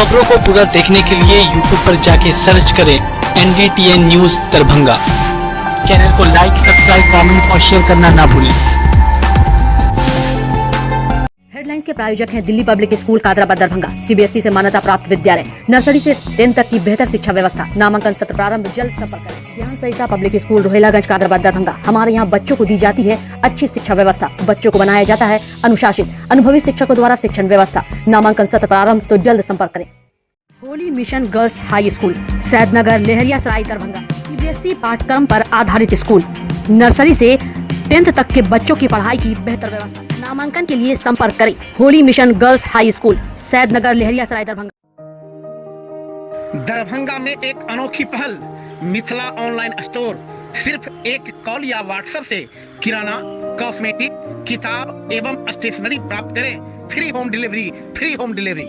खबरों को पूरा देखने के लिए YouTube पर जाके सर्च करें NDTN न्यूज दरभंगा। चैनल को लाइक, सब्सक्राइब, कमेंट और शेयर करना ना भूलें। हेडलाइंस के प्रायोजक हैं Delhi public school Kadrabad Darbhanga, CBSE से मान्यता प्राप्त विद्यालय, नर्सरी से 10 तक की बेहतर शिक्षा व्यवस्था। नामांकन सत्र प्रारंभ, जल्द संपर्क करें। यहाँ सहिता पब्लिक स्कूल रोहिलागंज कादराबाद दरभंगा। हमारे यहाँ बच्चों को दी जाती है अच्छी शिक्षा व्यवस्था, बच्चों को बनाया जाता है अनुशासित, अनुभवी शिक्षकों द्वारा शिक्षण व्यवस्था। नामांकन सत्र प्रारंभ, तो जल्द संपर्क करें। Holi mission girls high school, Saidnagar, Laheriasarai, Darbhanga. CBSE पाठ्यक्रम पर आधारित स्कूल, नर्सरी से 10th तक के बच्चों की पढ़ाई की बेहतर व्यवस्था। नामांकन के लिए संपर्क करें। Holi mission girls high school, Saidnagar, Laheriasarai, Darbhanga. Darbhanga में एक अनोखी पहल, मिथिला ऑनलाइन स्टोर। सिर्फ एक कॉल या व्हाट्सएप से किराना, कॉस्मेटिक, किताब एवं स्टेशनरी प्राप्त करें। Free home delivery.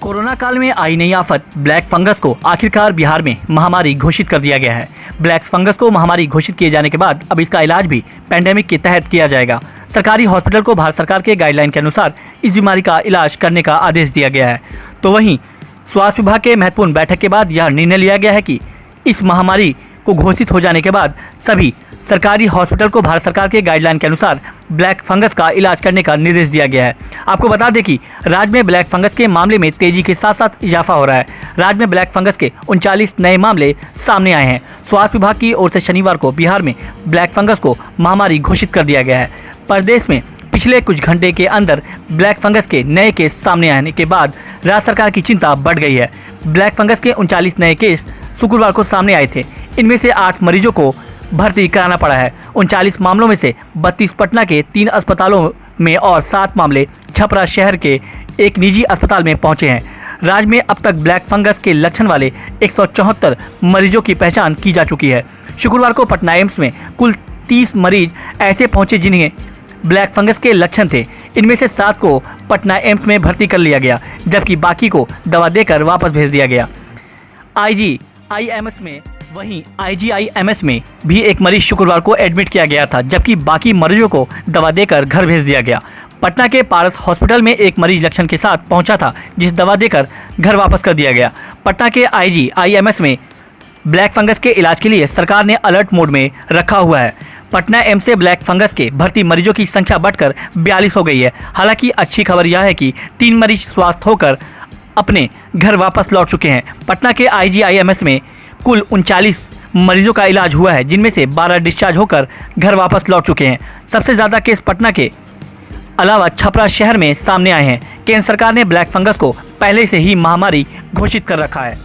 कोरोना काल में आई नई आफत ब्लैक फंगस को आखिरकार बिहार में महामारी घोषित कर दिया गया है। ब्लैक फंगस को महामारी घोषित किए जाने के बाद अब इसका इलाज भी पैंडेमिक के तहत किया जाएगा। सरकारी हॉस्पिटल को भारत सरकार के गाइडलाइन के अनुसार इस बीमारी का इलाज करने का आदेश दिया गया है। तो वहीं स्वास्थ्य विभाग के महत्वपूर्ण बैठक के बाद यह निर्णय लिया गया है कि इस महामारी को घोषित हो जाने के बाद सभी सरकारी हॉस्पिटल को भारत सरकार के गाइडलाइन के अनुसार ब्लैक फंगस का इलाज करने का निर्देश दिया गया है। आपको बता दें कि राज्य में ब्लैक फंगस के मामले में तेजी के साथ साथ इजाफा हो रहा है। राज्य में ब्लैक फंगस के 39 नए मामले सामने आए हैं। स्वास्थ्य विभाग की ओर से शनिवार को बिहार में ब्लैक फंगस को महामारी घोषित कर दिया गया है। प्रदेश में पिछले कुछ घंटे के अंदर ब्लैक फंगस के नए केस सामने आने के बाद राज्य सरकार की चिंता बढ़ गई है। ब्लैक फंगस के 39 नए केस शुक्रवार को सामने आए थे। इनमें से 8 मरीजों को भर्ती कराना पड़ा है। 39 मामलों में से 32 पटना के 3 अस्पतालों में और 7 मामले छपरा शहर के एक निजी अस्पताल में पहुंचे हैं। राज्य में अब तक ब्लैक फंगस के लक्षण वाले 174 मरीजों की पहचान की जा चुकी है। शुक्रवार को पटना एम्स में कुल 30 मरीज ऐसे पहुंचे जिन्हें ब्लैक फंगस के लक्षण थे। इनमें से 7 को पटना एम्स में भर्ती कर लिया गया, जबकि बाकी को दवा देकर वापस भेज दिया गया। IGIMS में भी एक मरीज शुक्रवार को एडमिट किया गया था, जबकि बाकी मरीजों को दवा देकर घर भेज दिया गया। पटना के पारस हॉस्पिटल में एक मरीज लक्षण के साथ पहुंचा था, जिस दवा देकर घर वापस कर दिया गया। पटना के IGIMS में ब्लैक फंगस के इलाज के लिए सरकार ने अलर्ट मोड में रखा हुआ है। पटना एम्स से ब्लैक फंगस के भर्ती मरीजों की संख्या बढ़कर 42 हो गई है। हालांकि अच्छी खबर यह है कि 3 मरीज स्वस्थ होकर अपने घर वापस लौट चुके हैं। पटना के IGIMS में कुल 39 मरीजों का इलाज हुआ है, जिनमें से 12 डिस्चार्ज होकर घर वापस लौट चुके हैं। सबसे ज़्यादा केस पटना के अलावा छपरा शहर में सामने आए हैं। केंद्र सरकार ने ब्लैक फंगस को पहले से ही महामारी घोषित कर रखा है।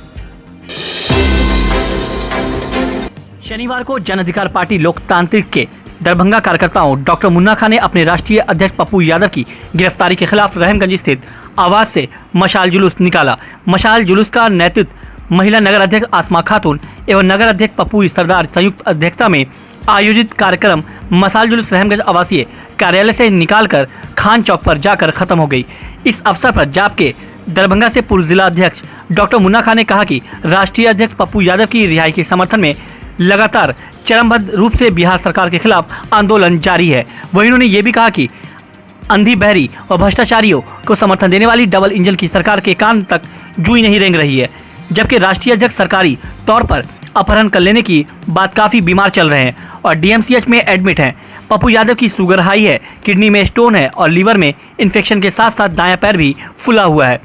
शनिवार को जन अधिकार पार्टी लोकतांत्रिक के दरभंगा कार्यकर्ताओं डॉक्टर मुन्ना खान ने अपने राष्ट्रीय अध्यक्ष पप्पू यादव की गिरफ्तारी के खिलाफ रहमगंज स्थित आवास से मशाल जुलूस निकाला। मशाल जुलूस का नेतृत्व महिला नगर अध्यक्ष आसमा खातून एवं नगर अध्यक्ष पप्पू सरदार संयुक्त अध्यक्षता में आयोजित कार्यक्रम मशाल जुलूस रहमगंज आवासीय कार्यालय से निकालकर खान चौक पर जाकर खत्म हो गई। इस अवसर पर जाप के दरभंगा से पूर्व जिला अध्यक्ष डॉक्टर मुन्ना खान ने कहा कि राष्ट्रीय अध्यक्ष पप्पू यादव की रिहाई के समर्थन में लगातार चरणबद्ध रूप से बिहार सरकार के खिलाफ आंदोलन जारी है। वहीं उन्होंने ये भी कहा कि अंधी, बहरी और भ्रष्टाचारियों को समर्थन देने वाली डबल इंजन की सरकार के कान तक जूई नहीं रेंग रही है, जबकि राष्ट्रीय अध्यक्ष सरकारी तौर पर अपहरण कर लेने की बात काफ़ी बीमार चल रहे हैं और DMCH में एडमिट हैं। पप्पू यादव की शुगर हाई है, किडनी में स्टोन है और लीवर में इन्फेक्शन के साथ साथ दायां पैर भी फूला हुआ है।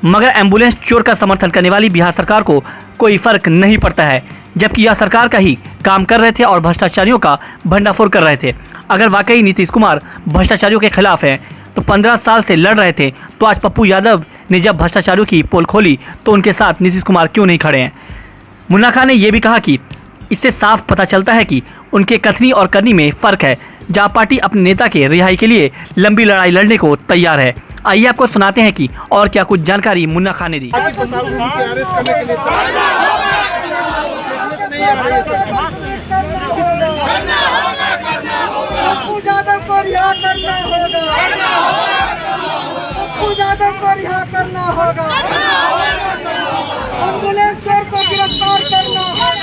मगर एम्बुलेंस चोर का समर्थन करने वाली बिहार सरकार को कोई फर्क नहीं पड़ता है, जबकि यह सरकार का ही काम कर रहे थे और भ्रष्टाचारियों का भंडाफोड़ कर रहे थे। अगर वाकई नीतीश कुमार भ्रष्टाचारियों के खिलाफ हैं तो 15 साल से लड़ रहे थे, तो आज पप्पू यादव ने जब भ्रष्टाचारियों की पोल खोली तो उनके साथ नीतीश कुमार क्यों नहीं खड़े हैं। मुन्ना खान ने यह भी कहा कि इससे साफ पता चलता है कि उनके कथनी और करनी में फ़र्क है। जहाँ पार्टी अपने नेता के रिहाई के लिए लंबी लड़ाई लड़ने को तैयार है। आइए आपको सुनाते हैं कि और क्या कुछ जानकारी मुन्ना खान ने दी। एम्बुलेंस चोर को गिरफ्तार करना होगा।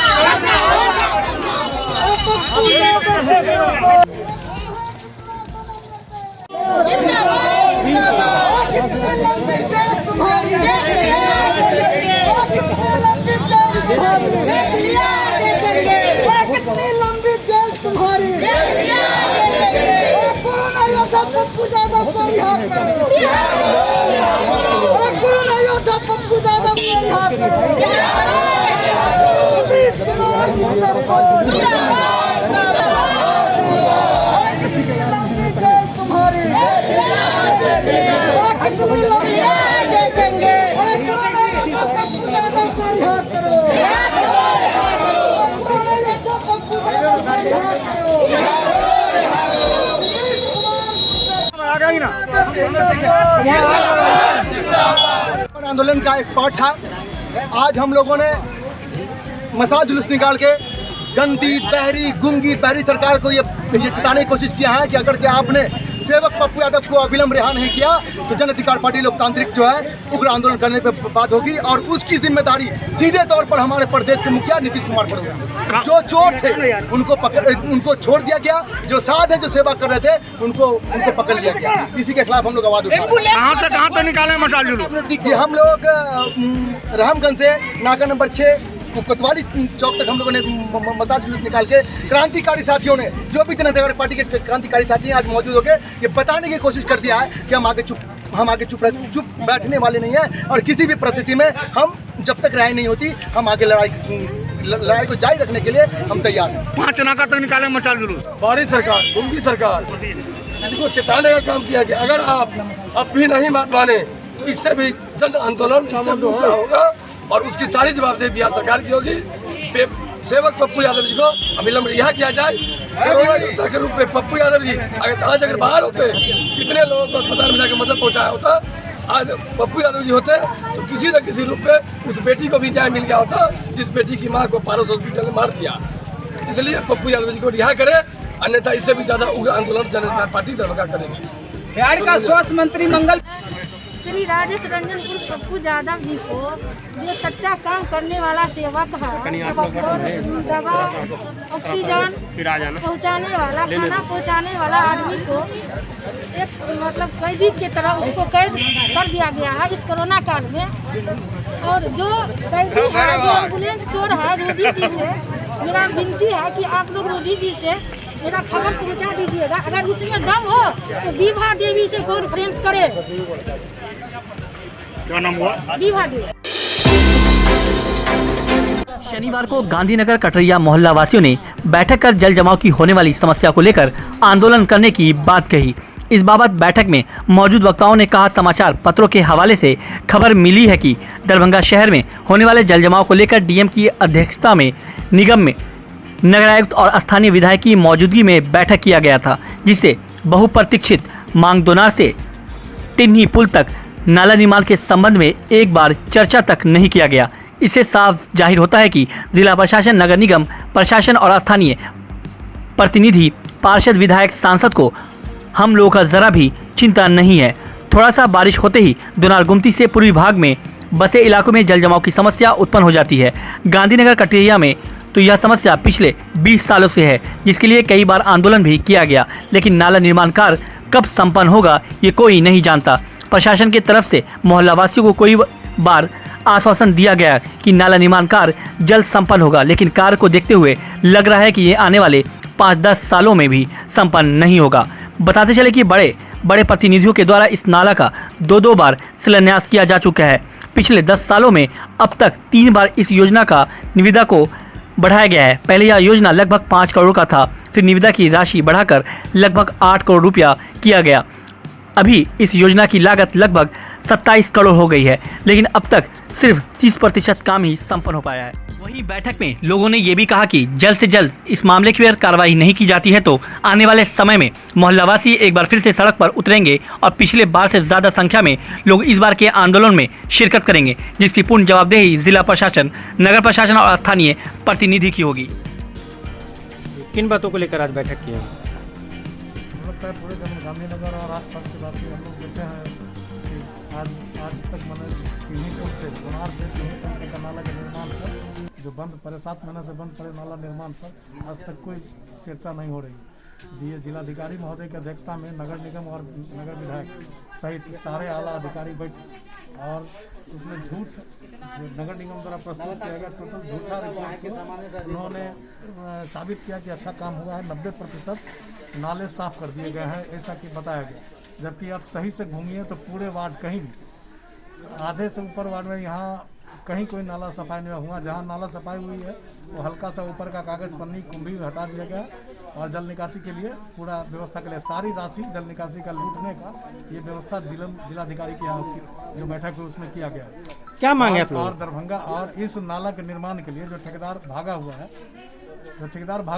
कोरोना योद्धा पप्पू यादव को रिहा करो। नीतीश कुमार जिंदाबाद। तुम्हारी पप्पू यादव को रिहा करो। कोरोना योद्धा पप्पू यादव को रिहा करो। आंदोलन का एक पार्ट था। आज हम लोगों ने मसाल जुलूस निकाल के गंदी, बहरी, गुंगी, बहरी सरकार को ये चिताने की कोशिश किया है कि अगर के आपने सेवक पप्पू यादव को अविलंब रिहा नहीं किया तो जन अधिकार पार्टी लोकतांत्रिक जो है उग्र आंदोलन करने पे बात होगी और उसकी जिम्मेदारी सीधे तौर पर हमारे प्रदेश के मुखिया नीतीश कुमार पर होगी। जो चोर थे उनको छोड़ दिया गया, जो साध है जो सेवा कर रहे थे उनको पकड़ लिया गया। इसी के खिलाफ हम लोग आवाज उठा रहे हैं। कहाँ तक निकाले मशाल जुलूस? जी हम लोग रहमगंज से नाका नंबर 6 कोतवाली चौक तक हम लोगों ने मसाल जुलूस निकाल के क्रांतिकारी साथियों ने, जो भी जनता पार्टी के क्रांतिकारी साथी हैं, आज मौजूद होकर ये बताने की कोशिश कर दिया है कि हम आगे चुप बैठने वाले नहीं हैं और किसी भी परिस्थिति में हम जब तक राय नहीं होती हम आगे लड़ाई को जारी रखने के लिए हम तैयार हैं। 5 नाका तक निकाले मशाल जुलूस। बारी सरकार, गुंगी सरकार, इनको चेताने का काम किया कि अगर आप अब भी नहीं माने तो इससे भी जन आंदोलन होगा और उसकी सारी जवाबदेही बिहार सरकार की होगी। सेवक पप्पू यादव जी को अविलंब रिहा किया जाए। कोरोना योद्धा के रूप में पप्पू यादव जी अगर बाहर होते, कितने लोगों को अस्पताल में जाकर मदद पहुंचाया होता। आज पप्पू यादव जी होते तो किसी न किसी रूप में उस बेटी को भी न्याय मिल गया होता जिस बेटी की माँ को पारस हॉस्पिटल में मार दिया। इसलिए पप्पू यादव जी को रिहा करे, अन्यथा इससे भी ज्यादा उग्र आंदोलन जन अधिकार पार्टी दरभंगा करेगी। बिहार का स्वास्थ्य मंत्री मंगल श्री राजेश रंजन उर्फ पप्पू यादव जी को जो सच्चा काम करने वाला सेवक है, दवा, ऑक्सीजन पहुंचाने वाला, खाना पहुंचाने वाला आदमी को एक मतलब कैदी की तरह उसको कैद कर दिया गया है इस कोरोना काल में। और जो कैदी है, जो एम्बुलेंस चोर है, रोगी जी से मेरा विनती है कि आप लोग रोगी जी से मेरा खबर पहुंचा दीजिएगा। अगर उसमें दम हो तो विभा देवी से कॉन्फ्रेंस करें। क्या नाम हुआ? विभा देवी। शनिवार को गांधीनगर कटरिया मोहल्ला वासियों ने बैठक कर जल जमाव की होने वाली समस्या को लेकर आंदोलन करने की बात कही। इस बाबत बैठक में मौजूद वक्ताओं ने कहा, समाचार पत्रों के हवाले से खबर मिली है कि दरभंगा शहर में होने वाले जल जमाव को लेकर डीएम की अध्यक्षता में निगम में नगर आयुक्त और स्थानीय विधायक की मौजूदगी में बैठक किया गया था, जिससे बहुप्रतीक्षित मांगदोनार से टिन्ही पुल तक नाला निर्माण के संबंध में एक बार चर्चा तक नहीं किया गया। इससे साफ जाहिर होता है कि जिला प्रशासन, नगर निगम प्रशासन और स्थानीय प्रतिनिधि, पार्षद, विधायक, सांसद को हम लोगों का जरा भी चिंता नहीं है। थोड़ा सा बारिश होते ही दोनार गुमती से पूर्वी भाग में बसे इलाकों में जल जमाव की समस्या उत्पन्न हो जाती है। गांधीनगर कटरिया में तो यह समस्या पिछले 20 सालों से है, जिसके लिए कई बार आंदोलन भी किया गया, लेकिन नाला निर्माण कार्य कब संपन्न होगा ये कोई नहीं जानता। प्रशासन की तरफ से मोहल्ला वासियों को कई बार आश्वासन दिया गया कि नाला निर्माण कार्य जल्द संपन्न होगा, लेकिन कार्य को देखते हुए लग रहा है कि ये आने वाले 5-10 सालों में भी संपन्न नहीं होगा। बताते चले कि बड़े बड़े प्रतिनिधियों के द्वारा इस नाला का 2-2 बार शिलान्यास किया जा चुका है। पिछले 10 सालों में अब तक 3 बार इस योजना का निविदा को बढ़ाया गया है। पहले यह योजना लगभग 5 करोड़ का था, फिर निविदा की राशि बढ़ाकर लगभग 8 करोड़ रुपया किया गया। अभी इस योजना की लागत लगभग 27 करोड़ हो गई है, लेकिन अब तक सिर्फ 30% काम ही संपन्न हो पाया है। वहीं बैठक में लोगों ने ये भी कहा कि जल्द से जल्द इस मामले की पर कार्रवाई नहीं की जाती है तो आने वाले समय में मोहल्लावासी एक बार फिर से सड़क पर उतरेंगे और पिछले बार से ज़्यादा संख्या में लोग इस बार के आंदोलन में शिरकत करेंगे, जिसकी पूर्ण जवाबदेही जिला प्रशासन, नगर प्रशासन और स्थानीय प्रतिनिधि की होगी। किन बातों को लेकर आज बैठक की है? पूरे गांधीनगर और आसपास के वासी हम लोग देखे हैं कि आज तक मैंने टिन्ही पुल से दोनार से टिन्ही पुल के नाला के निर्माण पर जो बंद पड़े 7 महीने से बंद पड़े नाला निर्माण पर आज तक कोई चर्चा नहीं हो रही। जिलाधिकारी महोदय की अध्यक्षता में नगर निगम और नगर विधायक सहित सारे आला अधिकारी बैठ और उसमें झूठ नगर निगम द्वारा प्रस्तुत किया गया टोटल झूठा रिपोर्ट को उन्होंने साबित किया कि अच्छा काम हुआ है। 90% नाले साफ कर दिए गए हैं ऐसा कि बताया गया, जबकि आप सही से घूमिए तो पूरे वार्ड कहीं भी आधे से ऊपर वार्ड में यहाँ कहीं कोई नाला सफाई नहीं हुआ। जहाँ नाला सफाई हुई है वो हल्का सा ऊपर का कागज पन्नी कुंभी हटा दिया गया और जल निकासी के लिए पूरा व्यवस्था के लिए सारी राशि जल निकासी का लूटने का ये व्यवस्था जिलाधिकारी के यहाँ जो बैठक हुई उसमें किया गया। क्या मांगे आप लोग? और दरभंगा और इस नाला के निर्माण के लिए जो ठेकेदार भागा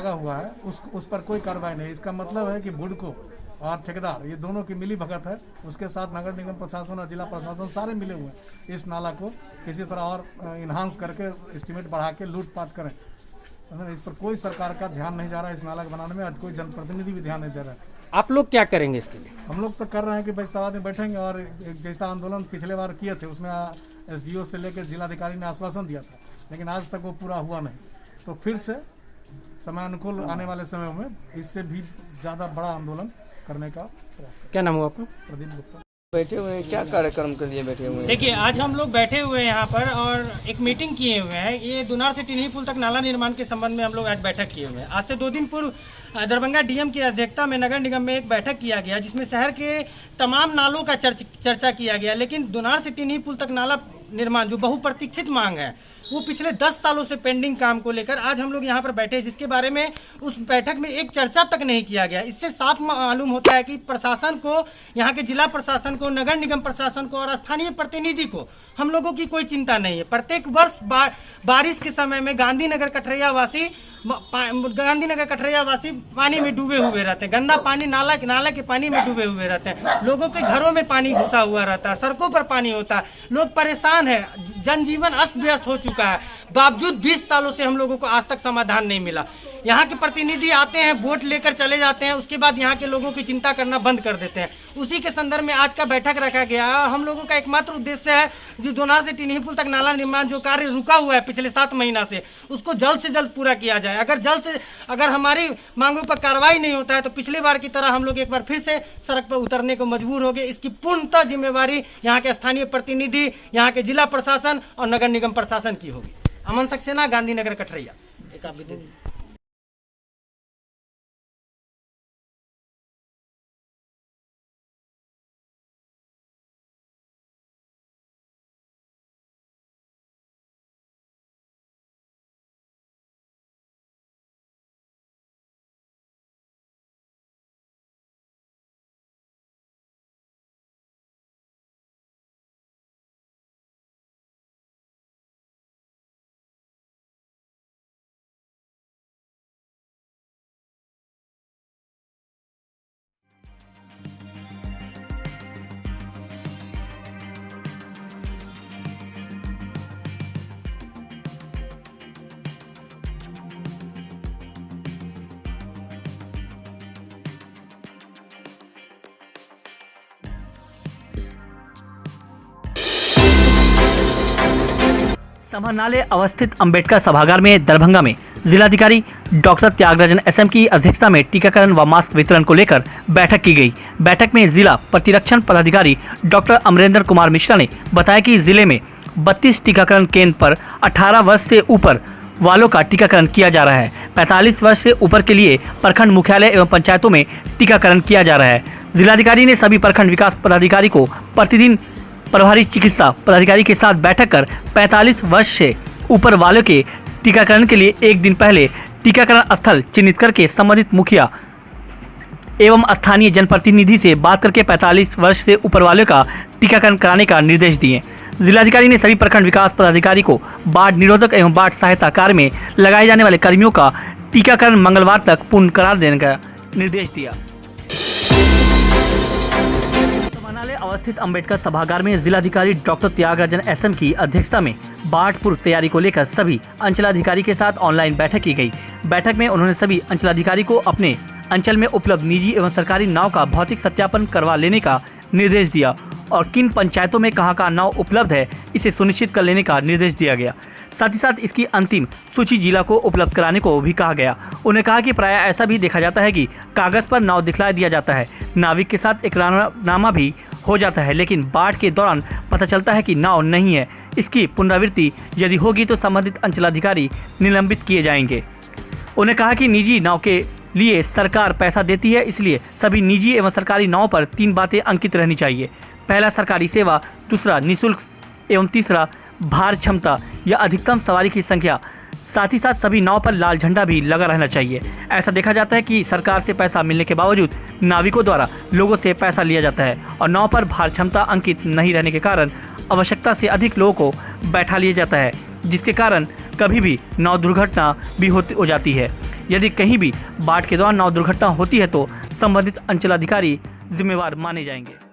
हुआ है उस पर कोई कार्रवाई नहीं। इसका मतलब है कि बुडको और ठेकेदार ये दोनों की मिली भगत है। उसके साथ नगर निगम प्रशासन और जिला प्रशासन सारे मिले हुए हैं इस नाला को किसी तरह और इन्हांस करके एस्टीमेट बढ़ा के लूटपाट करें। इस पर कोई सरकार का ध्यान नहीं जा रहा है। इस नाला को बनाने में आज कोई जनप्रतिनिधि भी ध्यान नहीं दे रहा है। आप लोग क्या करेंगे इसके लिए? हम लोग तो कर रहे हैं कि भाई समाज में बैठेंगे और एक जैसा आंदोलन पिछले बार किए थे उसमें SDO से लेकर जिलाधिकारी ने आश्वासन दिया था, लेकिन आज तक वो पूरा हुआ नहीं। तो फिर से समय अनुकूल आने वाले समय में इससे भी ज़्यादा बड़ा आंदोलन करने का। क्या नाम हुआ आपका? प्रदीप गुप्ता। बैठे हुए हैं, क्या कार्यक्रम के लिए बैठे हुए हैं? देखिए, आज हम लोग बैठे हुए हैं यहाँ पर और एक मीटिंग किए हुए हैं। ये दुनार से टिन्ही पुल तक नाला निर्माण के संबंध में हम लोग आज बैठक किए हुए हैं। आज से 2 दिन पूर्व दरभंगा DM की अध्यक्षता में नगर निगम में एक बैठक किया गया जिसमें शहर के तमाम नालों का चर्चा किया गया। लेकिन दुनार से टिन्ही पुल तक नाला निर्माण जो बहुप्रतीक्षित मांग है वो पिछले 10 सालों से पेंडिंग काम को लेकर आज हम लोग यहाँ पर बैठे, जिसके बारे में उस बैठक में एक चर्चा तक नहीं किया गया। इससे साफ मालूम होता है कि प्रशासन को, यहाँ के जिला प्रशासन को, नगर निगम प्रशासन को और स्थानीय प्रतिनिधि को हम लोगों की कोई चिंता नहीं है। प्रत्येक वर्ष बारिश के समय में गांधीनगर कठरिया वासी पानी में डूबे हुए रहते हैं। गंदा पानी नाला के पानी में डूबे हुए रहते हैं। लोगों के घरों में पानी घुसा हुआ रहता है, सड़कों पर पानी होता है, लोग परेशान है, जनजीवन अस्त व्यस्त हो चुका है। बावजूद 20 सालों से हम लोगों को आज तक समाधान नहीं मिला। यहाँ के प्रतिनिधि आते हैं, वोट लेकर चले जाते हैं, उसके बाद यहाँ के लोगों की चिंता करना बंद कर देते हैं। उसी के संदर्भ में आज का बैठक रखा गया है। हम लोगों का एकमात्र उद्देश्य है जो दोनार से टिन्ही पुल तक नाला निर्माण जो कार्य रुका हुआ है पिछले 7 महीना से, उसको जल्द से जल्द पूरा किया जाए। अगर हमारी मांगों पर कार्रवाई नहीं होता है तो पिछली बार की तरह हम लोग एक बार फिर से सड़क पर उतरने को मजबूर हो गए। इसकी पूर्णतः जिम्मेवारी यहाँ के स्थानीय प्रतिनिधि, यहाँ के जिला प्रशासन और नगर निगम प्रशासन की होगी। अमन सक्सेना, गांधीनगर कठरिया। एक आप भी दे दीजिए। समाहरणालय अवस्थित अंबेडकर सभागार में दरभंगा में जिलाधिकारी डॉक्टर त्यागराजन SM की अध्यक्षता में टीकाकरण व मास्क वितरण को लेकर बैठक की गई। बैठक में जिला प्रतिरक्षण पदाधिकारी डॉक्टर अमरेंद्र कुमार मिश्रा ने बताया कि जिले में 32 टीकाकरण केंद्र पर 18 वर्ष से ऊपर वालों का टीकाकरण किया जा रहा है। 45 वर्ष से ऊपर के लिए प्रखंड मुख्यालय एवं पंचायतों में टीकाकरण किया जा रहा है। जिलाधिकारी ने सभी प्रखंड विकास पदाधिकारी को प्रतिदिन प्रभारी चिकित्सा पदाधिकारी के साथ बैठक कर 45 वर्ष से ऊपर वालों के टीकाकरण के लिए एक दिन पहले टीकाकरण स्थल चिन्हित करके संबंधित मुखिया एवं स्थानीय जनप्रतिनिधि से बात करके 45 वर्ष से ऊपर वालों का टीकाकरण कराने का निर्देश दिए। जिलाधिकारी ने सभी प्रखंड विकास पदाधिकारी को बाढ़ निरोधक एवं बाढ़ सहायता कार्य में लगाए जाने वाले कर्मियों का टीकाकरण मंगलवार तक पूर्ण करार देने का निर्देश दिया। समाहरणालय अवस्थित अंबेडकर सभागार में जिलाधिकारी डॉक्टर त्यागराजन SM की अध्यक्षता में बाढ़ पूर्व तैयारी को लेकर सभी अंचलाधिकारी के साथ ऑनलाइन बैठक की गई। बैठक में उन्होंने सभी अंचलाधिकारी को अपने अंचल में उपलब्ध निजी एवं सरकारी नाव का भौतिक सत्यापन करवा लेने का निर्देश दिया और किन पंचायतों में कहां नाव उपलब्ध है इसे सुनिश्चित कर लेने का निर्देश दिया गया। साथ ही साथ इसकी अंतिम सूची जिला को उपलब्ध कराने को भी कहा गया। उन्होंने कहा कि प्राय ऐसा भी देखा जाता है कि कागज पर नाव दिखला दिया जाता है, नाविक के साथ इकरारनामा भी हो जाता है, लेकिन बाढ़ के दौरान पता चलता है कि नाव नहीं है। इसकी पुनरावृत्ति यदि होगी तो संबंधित अंचलाधिकारी निलंबित किए जाएंगे। उन्होंने कहा कि निजी नाव के लिए सरकार पैसा देती है, इसलिए सभी निजी एवं सरकारी नावों पर 3 बातें अंकित रहनी चाहिए। पहला, सरकारी सेवा, दूसरा निःशुल्क एवं तीसरा भार क्षमता या अधिकतम सवारी की संख्या। साथ ही साथ सभी नाव पर लाल झंडा भी लगा रहना चाहिए। ऐसा देखा जाता है कि सरकार से पैसा मिलने के बावजूद नाविकों द्वारा लोगों से पैसा लिया जाता है और नाव पर भार क्षमता अंकित नहीं रहने के कारण आवश्यकता से अधिक लोगों को बैठा लिया जाता है, जिसके कारण कभी भी नाव दुर्घटना भी हो जाती है। यदि कहीं भी बाढ़ के दौरान नाव दुर्घटना होती है तो संबंधित अंचलाधिकारी जिम्मेवार माने जाएंगे।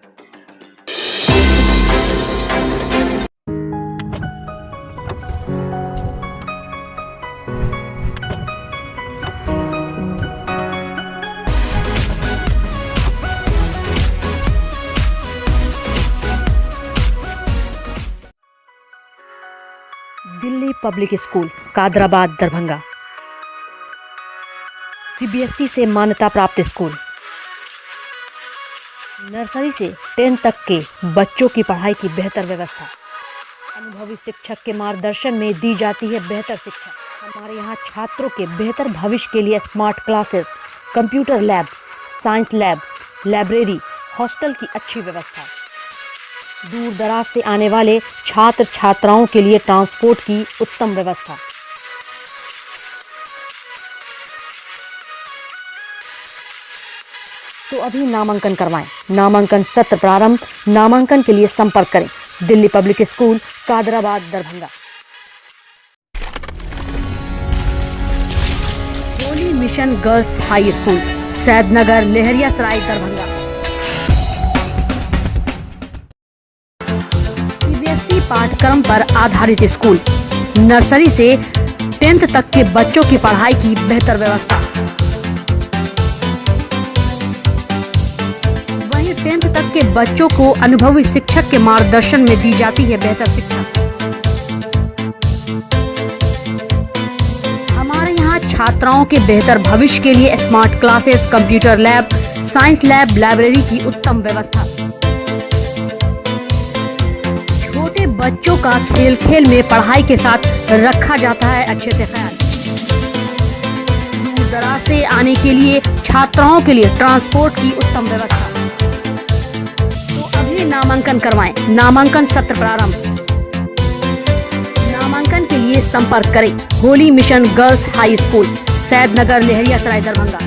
Delhi public school Kadrabad Darbhanga CBSE से मान्यता प्राप्त स्कूल। नर्सरी से 10 तक के बच्चों की पढ़ाई की बेहतर व्यवस्था। अनुभवी शिक्षक के मार्गदर्शन में दी जाती है बेहतर शिक्षा। हमारे यहाँ छात्रों के बेहतर भविष्य के लिए smart classes, computer lab, science lab, library, hostel की अच्छी व्यवस्था। दूर दराज से आने वाले छात्र छात्राओं के लिए ट्रांसपोर्ट की उत्तम व्यवस्था। तो अभी नामांकन करवाएं। नामांकन सत्र प्रारंभ। नामांकन के लिए संपर्क करें Delhi public school Kadrabad Darbhanga. Holy mission girls high school Saidnagar Laheriasarai Darbhanga. CBSE पाठ्यक्रम पर आधारित स्कूल। नर्सरी से 10th तक के बच्चों की पढ़ाई की बेहतर व्यवस्था। वहीं 10th तक के बच्चों को अनुभवी शिक्षक के मार्गदर्शन में दी जाती है बेहतर शिक्षा। हमारे यहाँ छात्राओं के बेहतर भविष्य के लिए smart classes, computer lab, science lab, library की उत्तम व्यवस्था। छोटे बच्चों का खेल खेल में पढ़ाई के साथ रखा जाता है अच्छे से ख्याल। दूर दराज से आने के लिए छात्राओं के लिए ट्रांसपोर्ट की उत्तम व्यवस्था। तो अभी नामांकन करवाएं। नामांकन सत्र प्रारंभ। नामांकन के लिए संपर्क करें Holi mission girls high school Saidnagar Laheriasarai Darbhanga.